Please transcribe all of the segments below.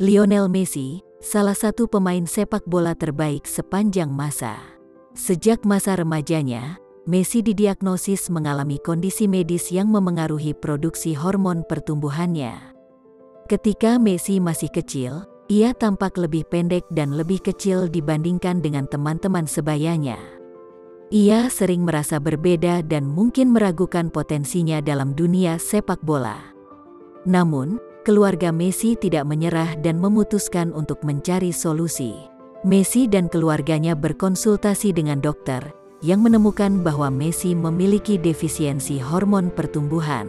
Lionel Messi, salah satu pemain sepak bola terbaik sepanjang masa. Sejak masa remajanya, Messi didiagnosis mengalami kondisi medis yang memengaruhi produksi hormon pertumbuhannya. Ketika Messi masih kecil, ia tampak lebih pendek dan lebih kecil dibandingkan dengan teman-teman sebayanya. Ia sering merasa berbeda dan mungkin meragukan potensinya dalam dunia sepak bola. Namun, keluarga Messi tidak menyerah dan memutuskan untuk mencari solusi. Messi dan keluarganya berkonsultasi dengan dokter, yang menemukan bahwa Messi memiliki defisiensi hormon pertumbuhan.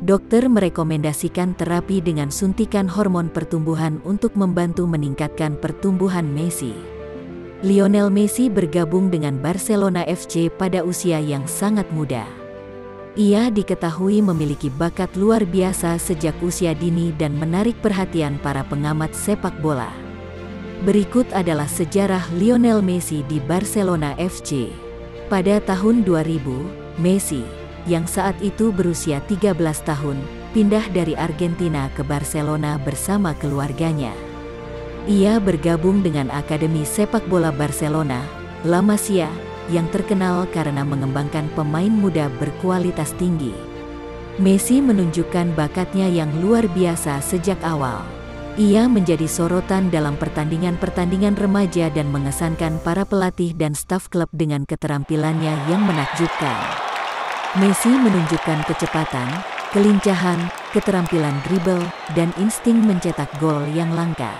Dokter merekomendasikan terapi dengan suntikan hormon pertumbuhan untuk membantu meningkatkan pertumbuhan Messi. Lionel Messi bergabung dengan Barcelona FC pada usia yang sangat muda. Ia diketahui memiliki bakat luar biasa sejak usia dini dan menarik perhatian para pengamat sepak bola. Berikut adalah sejarah Lionel Messi di Barcelona FC. Pada tahun 2000, Messi, yang saat itu berusia 13 tahun, pindah dari Argentina ke Barcelona bersama keluarganya. Ia bergabung dengan Akademi Sepak Bola Barcelona, La Masia, yang terkenal karena mengembangkan pemain muda berkualitas tinggi. Messi menunjukkan bakatnya yang luar biasa sejak awal. Ia menjadi sorotan dalam pertandingan-pertandingan remaja dan mengesankan para pelatih dan staf klub dengan keterampilannya yang menakjubkan. Messi menunjukkan kecepatan, kelincahan, keterampilan dribble, dan insting mencetak gol yang langka.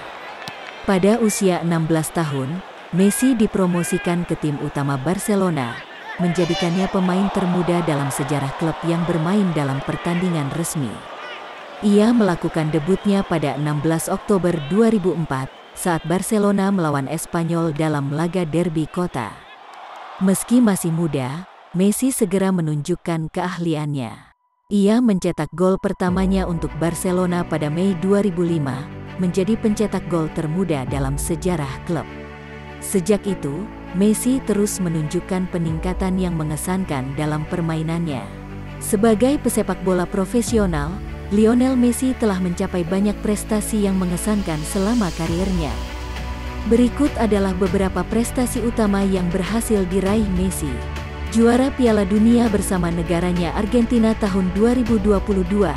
Pada usia 16 tahun, Messi dipromosikan ke tim utama Barcelona, menjadikannya pemain termuda dalam sejarah klub yang bermain dalam pertandingan resmi. Ia melakukan debutnya pada 16 Oktober 2004 saat Barcelona melawan Espanyol dalam laga derby kota. Meski masih muda, Messi segera menunjukkan keahliannya. Ia mencetak gol pertamanya untuk Barcelona pada Mei 2005, menjadi pencetak gol termuda dalam sejarah klub. Sejak itu, Messi terus menunjukkan peningkatan yang mengesankan dalam permainannya. Sebagai pesepak bola profesional, Lionel Messi telah mencapai banyak prestasi yang mengesankan selama karirnya. Berikut adalah beberapa prestasi utama yang berhasil diraih Messi. Juara Piala Dunia bersama negaranya Argentina tahun 2022, 10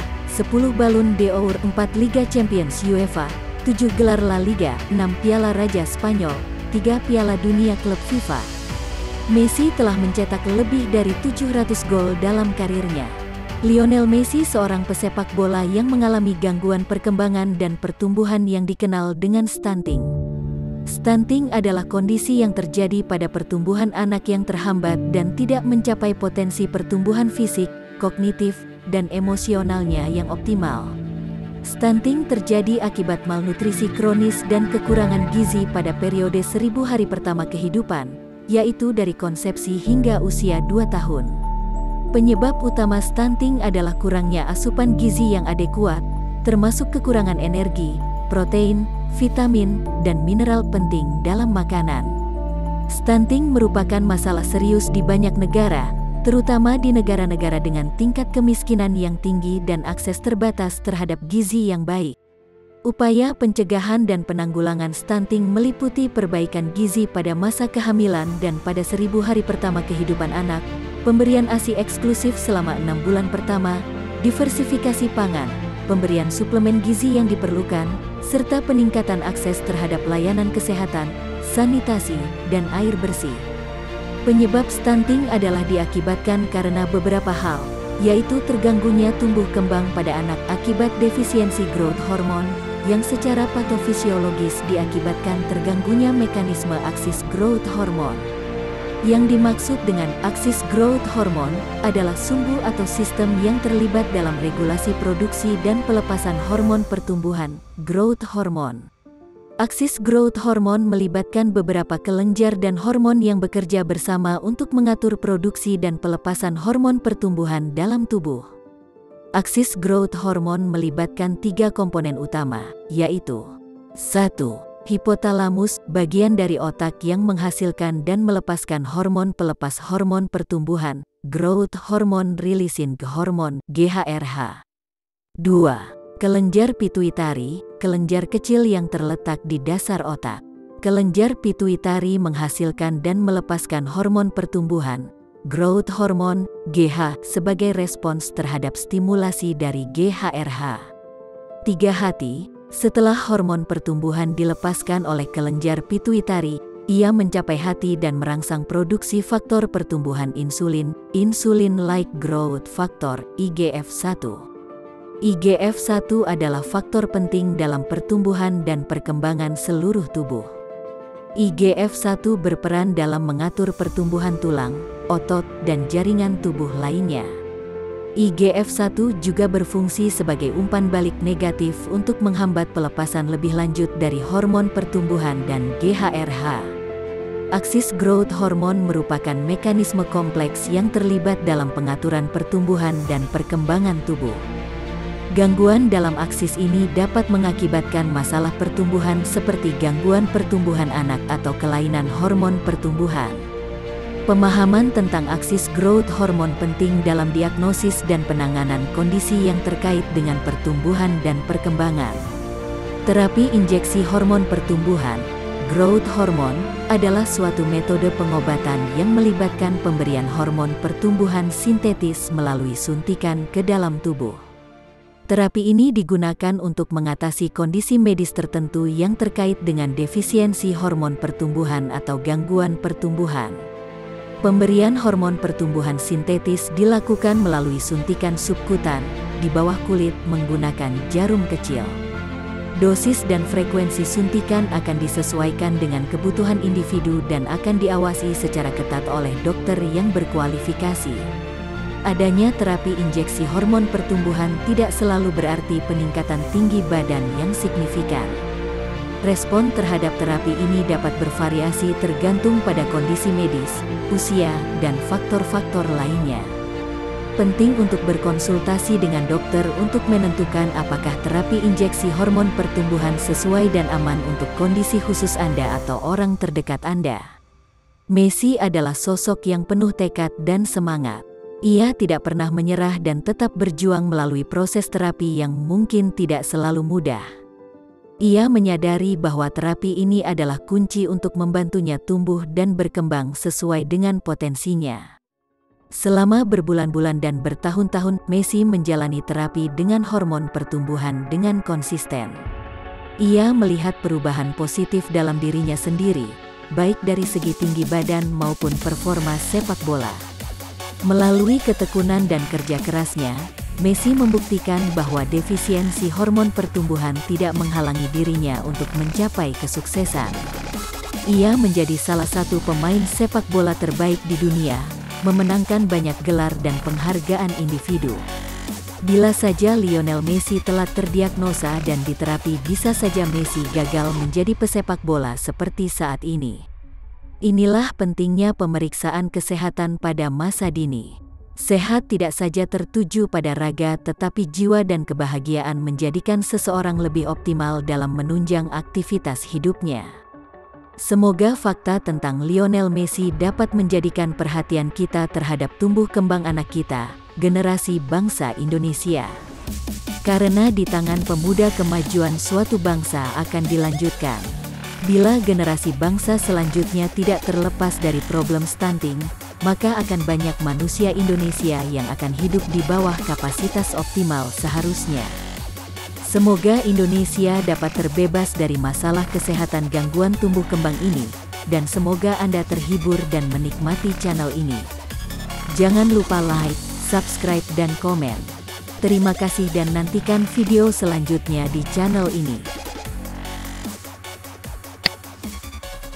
Ballon d'Or, 4 Liga Champions UEFA, 7 gelar La Liga, 6 Piala Raja Spanyol, 3 Piala Dunia Klub FIFA. Messi telah mencetak lebih dari 700 gol dalam karirnya. Lionel Messi seorang pesepak bola yang mengalami gangguan perkembangan dan pertumbuhan yang dikenal dengan stunting. Stunting adalah kondisi yang terjadi pada pertumbuhan anak yang terhambat dan tidak mencapai potensi pertumbuhan fisik, kognitif, dan emosionalnya yang optimal. Stunting terjadi akibat malnutrisi kronis dan kekurangan gizi pada periode 1000 hari pertama kehidupan, yaitu dari konsepsi hingga usia 2 tahun. Penyebab utama stunting adalah kurangnya asupan gizi yang adekuat, termasuk kekurangan energi, protein, vitamin, dan mineral penting dalam makanan. Stunting merupakan masalah serius di banyak negara, terutama di negara-negara dengan tingkat kemiskinan yang tinggi dan akses terbatas terhadap gizi yang baik. Upaya pencegahan dan penanggulangan stunting meliputi perbaikan gizi pada masa kehamilan dan pada 1000 hari pertama kehidupan anak, pemberian ASI eksklusif selama 6 bulan pertama, diversifikasi pangan, pemberian suplemen gizi yang diperlukan, serta peningkatan akses terhadap layanan kesehatan, sanitasi, dan air bersih. Penyebab stunting adalah diakibatkan karena beberapa hal, yaitu terganggunya tumbuh kembang pada anak akibat defisiensi growth hormone, yang secara patofisiologis diakibatkan terganggunya mekanisme aksis growth hormone. Yang dimaksud dengan aksis growth hormone adalah sumbu atau sistem yang terlibat dalam regulasi produksi dan pelepasan hormon pertumbuhan, growth hormone. Aksis growth hormone melibatkan beberapa kelenjar dan hormon yang bekerja bersama untuk mengatur produksi dan pelepasan hormon pertumbuhan dalam tubuh. Aksis growth hormone melibatkan 3 komponen utama, yaitu 1. Hipotalamus, bagian dari otak yang menghasilkan dan melepaskan hormon pelepas hormon pertumbuhan, growth hormone releasing hormone, GHRH. 2. Kelenjar pituitari, kelenjar kecil yang terletak di dasar otak. Kelenjar pituitari menghasilkan dan melepaskan hormon pertumbuhan, growth hormone, GH, sebagai respons terhadap stimulasi dari GHRH. 3 hati, setelah hormon pertumbuhan dilepaskan oleh kelenjar pituitari, ia mencapai hati dan merangsang produksi faktor pertumbuhan insulin, insulin-like growth factor, IGF-1. IGF-1 adalah faktor penting dalam pertumbuhan dan perkembangan seluruh tubuh. IGF-1 berperan dalam mengatur pertumbuhan tulang, otot, dan jaringan tubuh lainnya. IGF-1 juga berfungsi sebagai umpan balik negatif untuk menghambat pelepasan lebih lanjut dari hormon pertumbuhan dan GHRH. Aksis growth hormone merupakan mekanisme kompleks yang terlibat dalam pengaturan pertumbuhan dan perkembangan tubuh. Gangguan dalam aksis ini dapat mengakibatkan masalah pertumbuhan seperti gangguan pertumbuhan anak atau kelainan hormon pertumbuhan. Pemahaman tentang aksis growth hormone penting dalam diagnosis dan penanganan kondisi yang terkait dengan pertumbuhan dan perkembangan. Terapi injeksi hormon pertumbuhan, growth hormone, adalah suatu metode pengobatan yang melibatkan pemberian hormon pertumbuhan sintetis melalui suntikan ke dalam tubuh. Terapi ini digunakan untuk mengatasi kondisi medis tertentu yang terkait dengan defisiensi hormon pertumbuhan atau gangguan pertumbuhan. Pemberian hormon pertumbuhan sintetis dilakukan melalui suntikan subkutan di bawah kulit menggunakan jarum kecil. Dosis dan frekuensi suntikan akan disesuaikan dengan kebutuhan individu dan akan diawasi secara ketat oleh dokter yang berkualifikasi. Adanya terapi injeksi hormon pertumbuhan tidak selalu berarti peningkatan tinggi badan yang signifikan. Respon terhadap terapi ini dapat bervariasi tergantung pada kondisi medis, usia, dan faktor-faktor lainnya. Penting untuk berkonsultasi dengan dokter untuk menentukan apakah terapi injeksi hormon pertumbuhan sesuai dan aman untuk kondisi khusus Anda atau orang terdekat Anda. Messi adalah sosok yang penuh tekad dan semangat. Ia tidak pernah menyerah dan tetap berjuang melalui proses terapi yang mungkin tidak selalu mudah. Ia menyadari bahwa terapi ini adalah kunci untuk membantunya tumbuh dan berkembang sesuai dengan potensinya. Selama berbulan-bulan dan bertahun-tahun, Messi menjalani terapi dengan hormon pertumbuhan dengan konsisten. Ia melihat perubahan positif dalam dirinya sendiri, baik dari segi tinggi badan maupun performa sepak bola. Melalui ketekunan dan kerja kerasnya, Messi membuktikan bahwa defisiensi hormon pertumbuhan tidak menghalangi dirinya untuk mencapai kesuksesan. Ia menjadi salah satu pemain sepak bola terbaik di dunia, memenangkan banyak gelar dan penghargaan individu. Bila saja Lionel Messi telah terdiagnosa dan diterapi, bisa saja Messi gagal menjadi pesepak bola seperti saat ini. Inilah pentingnya pemeriksaan kesehatan pada masa dini. Sehat tidak saja tertuju pada raga, tetapi jiwa dan kebahagiaan menjadikan seseorang lebih optimal dalam menunjang aktivitas hidupnya. Semoga fakta tentang Lionel Messi dapat menjadikan perhatian kita terhadap tumbuh kembang anak kita, generasi bangsa Indonesia. Karena di tangan pemuda kemajuan suatu bangsa akan dilanjutkan. Bila generasi bangsa selanjutnya tidak terlepas dari problem stunting, maka akan banyak manusia Indonesia yang akan hidup di bawah kapasitas optimal seharusnya. Semoga Indonesia dapat terbebas dari masalah kesehatan gangguan tumbuh kembang ini, dan semoga Anda terhibur dan menikmati channel ini. Jangan lupa like, subscribe, dan komen. Terima kasih dan nantikan video selanjutnya di channel ini.